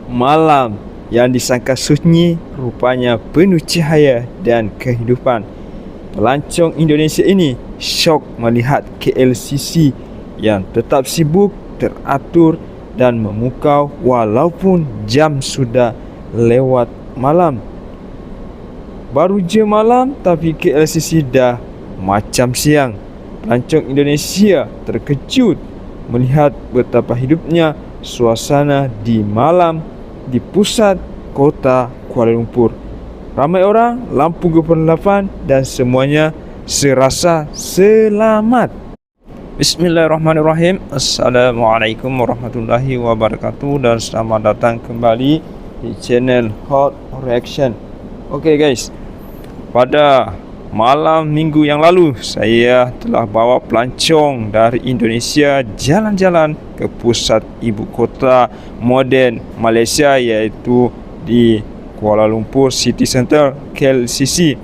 Malam yang disangka sunyi rupanya penuh cahaya dan kehidupan. Pelancong Indonesia ini syok melihat KLCC yang tetap sibuk, teratur dan memukau walaupun jam sudah lewat malam. Baru je malam tapi KLCC dah macam siang. Pelancong Indonesia terkejut melihat betapa hidupnya suasana di malam di pusat kota Kuala Lumpur. Ramai orang, lampu gemerlapan dan semuanya serasa selamat. Bismillahirrahmanirrahim. Assalamualaikum warahmatullahi wabarakatuh dan selamat datang kembali di channel Hot Reaction. Okey guys, pada malam minggu yang lalu saya telah bawa pelancong dari Indonesia jalan-jalan ke pusat ibu kota moden Malaysia, iaitu di Kuala Lumpur City Centre KLCC,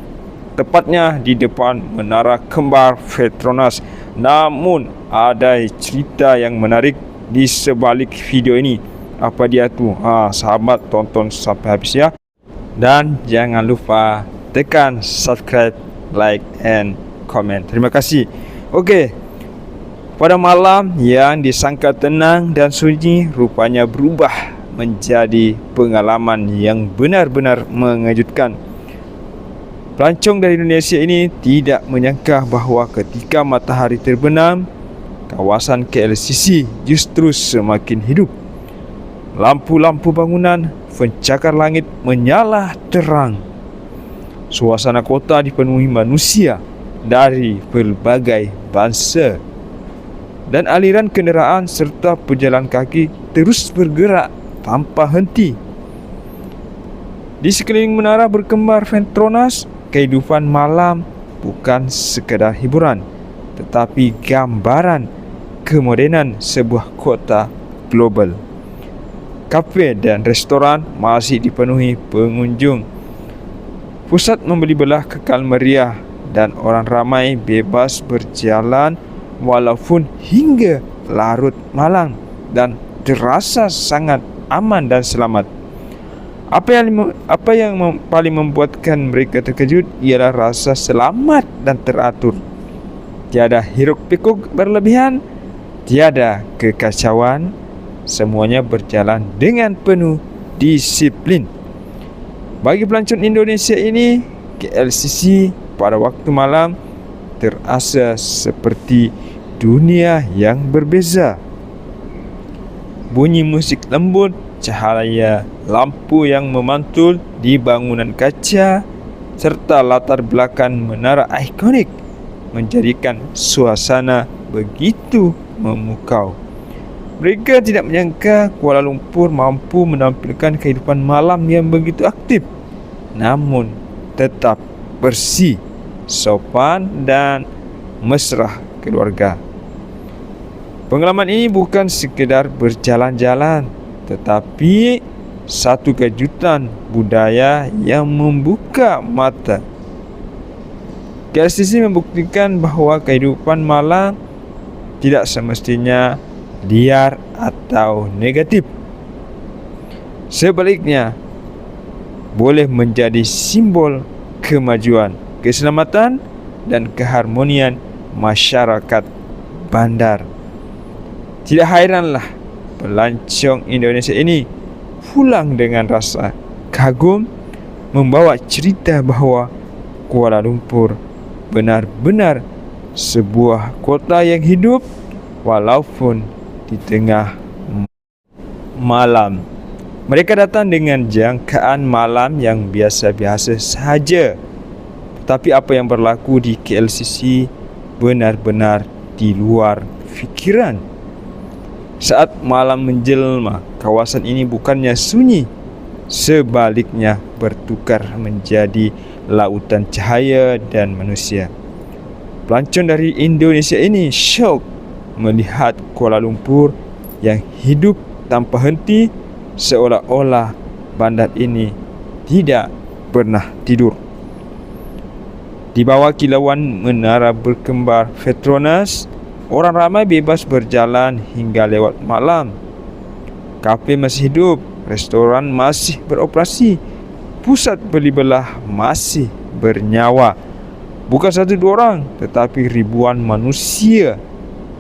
tepatnya di depan Menara Kembar Petronas. Namun ada cerita yang menarik di sebalik video ini. Apa dia tu? Sahabat tonton sampai habis ya. Dan jangan lupa tekan subscribe, like and comment. Terima kasih. Okey. Pada malam yang disangka tenang dan sunyi rupanya berubah menjadi pengalaman yang benar-benar mengejutkan. Pelancong dari Indonesia ini tidak menyangka bahawa ketika matahari terbenam, kawasan KLCC justru semakin hidup. Lampu-lampu bangunan, pencakar langit menyala terang. Suasana kota dipenuhi manusia dari berbagai bangsa. Dan aliran kenderaan serta pejalan kaki terus bergerak tanpa henti. Di sekeliling menara berkembar Petronas, kehidupan malam bukan sekadar hiburan, tetapi gambaran kemodenan sebuah kota global. Kafe dan restoran masih dipenuhi pengunjung. Pusat membeli belah kekal meriah dan orang ramai bebas berjalan walaupun hingga larut malam dan terasa sangat aman dan selamat. Apa yang paling membuatkan mereka terkejut ialah rasa selamat dan teratur. Tiada hiruk-pikuk berlebihan, tiada kekacauan, semuanya berjalan dengan penuh disiplin. Bagi pelancong Indonesia ini, KLCC pada waktu malam terasa seperti dunia yang berbeza. Bunyi musik lembut, cahaya lampu yang memantul di bangunan kaca serta latar belakang menara ikonik menjadikan suasana begitu memukau. Mereka tidak menyangka Kuala Lumpur mampu menampilkan kehidupan malam yang begitu aktif, namun tetap bersih, sopan dan mesra keluarga. Pengalaman ini bukan sekedar berjalan-jalan, tetapi satu kejutan budaya yang membuka mata. KLCC membuktikan bahawa kehidupan malam tidak semestinya liar atau negatif. Sebaliknya, boleh menjadi simbol kemajuan, keselamatan dan keharmonian masyarakat bandar. Tidak hairanlah pelancong Indonesia ini pulang dengan rasa kagum, membawa cerita bahawa Kuala Lumpur benar-benar sebuah kota yang hidup walaupun di tengah malam. Mereka datang dengan jangkaan malam yang biasa-biasa sahaja. Tetapi apa yang berlaku di KLCC benar-benar di luar fikiran. Saat malam menjelma, kawasan ini bukannya sunyi, sebaliknya bertukar menjadi lautan cahaya dan manusia. Pelancong dari Indonesia ini syok melihat Kuala Lumpur yang hidup tanpa henti, seolah-olah bandar ini tidak pernah tidur. Di bawah kilauan menara berkembar Petronas, orang ramai bebas berjalan hingga lewat malam. Kafe masih hidup, restoran masih beroperasi, pusat beli belah masih bernyawa. Bukan satu dua orang, tetapi ribuan manusia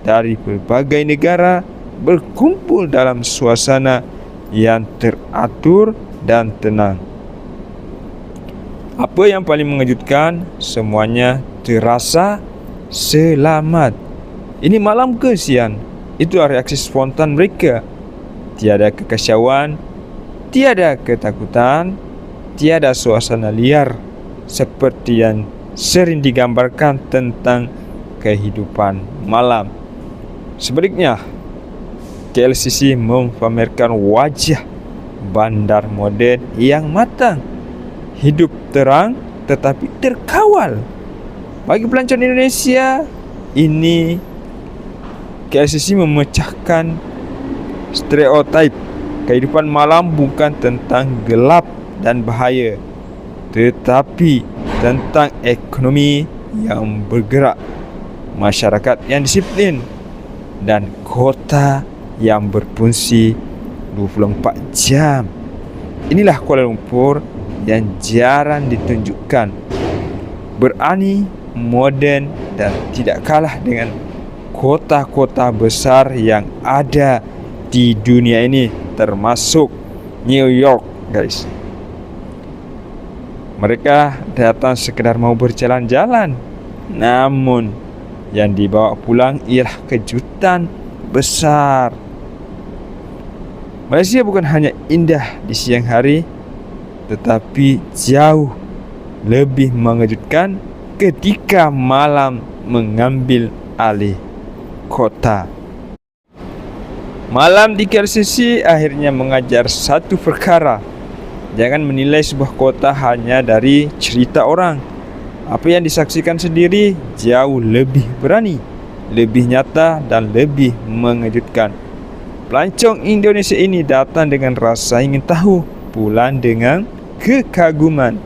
dari berbagai negara berkumpul dalam suasana yang teratur dan tenang. Apa yang paling mengejutkan, semuanya terasa selamat. Ini malam ke siang? Itulah reaksi spontan mereka. Tiada kekacauan, tiada ketakutan, tiada suasana liar seperti yang sering digambarkan tentang kehidupan malam. Sebaliknya, KLCC memamerkan wajah bandar moden yang matang, hidup terang tetapi terkawal. Bagi pelancong Indonesia, ini KLCC memecahkan stereotip kehidupan malam bukan tentang gelap dan bahaya, tetapi tentang ekonomi yang bergerak, masyarakat yang disiplin, dan kota yang berfungsi 24 jam. Inilah Kuala Lumpur yang jarang ditunjukkan. Berani, moden, dan tidak kalah dengan kota-kota besar yang ada di dunia ini, termasuk New York, guys. Mereka datang sekedar mau berjalan-jalan, namun yang dibawa pulang ialah kejutan besar. Malaysia bukan hanya indah di siang hari, tetapi jauh lebih mengejutkan ketika malam mengambil alih kota. Malam di KLCC akhirnya mengajar satu perkara. Jangan menilai sebuah kota hanya dari cerita orang. Apa yang disaksikan sendiri jauh lebih berani, lebih nyata, dan lebih mengejutkan. Pelancong Indonesia ini datang dengan rasa ingin tahu, pulang dengan kekaguman.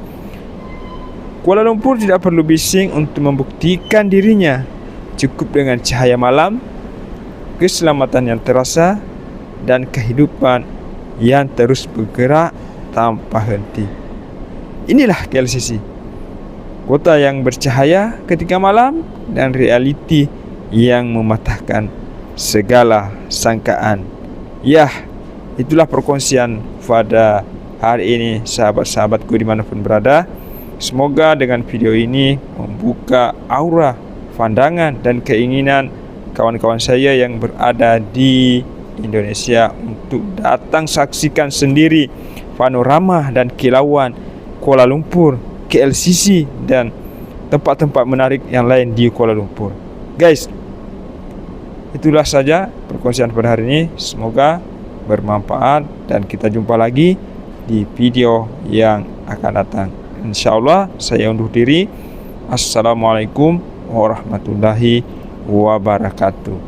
Kuala Lumpur tidak perlu bising untuk membuktikan dirinya. Cukup dengan cahaya malam, keselamatan yang terasa, dan kehidupan yang terus bergerak tanpa henti. Inilah KLCC, kota yang bercahaya ketika malam dan realiti yang mematahkan segala sangkaan. Yah, itulah perkongsian pada hari ini, sahabat-sahabatku dimanapun berada. Semoga dengan video ini membuka aura, pandangan, dan keinginan kawan-kawan saya yang berada di Indonesia untuk datang saksikan sendiri panorama dan kilauan Kuala Lumpur, KLCC, dan tempat-tempat menarik yang lain di Kuala Lumpur. Guys, itulah saja perkongsian pada hari ini. Semoga bermanfaat dan kita jumpa lagi di video yang akan datang. InsyaAllah saya undur diri. Assalamualaikum warahmatullahi wabarakatuh.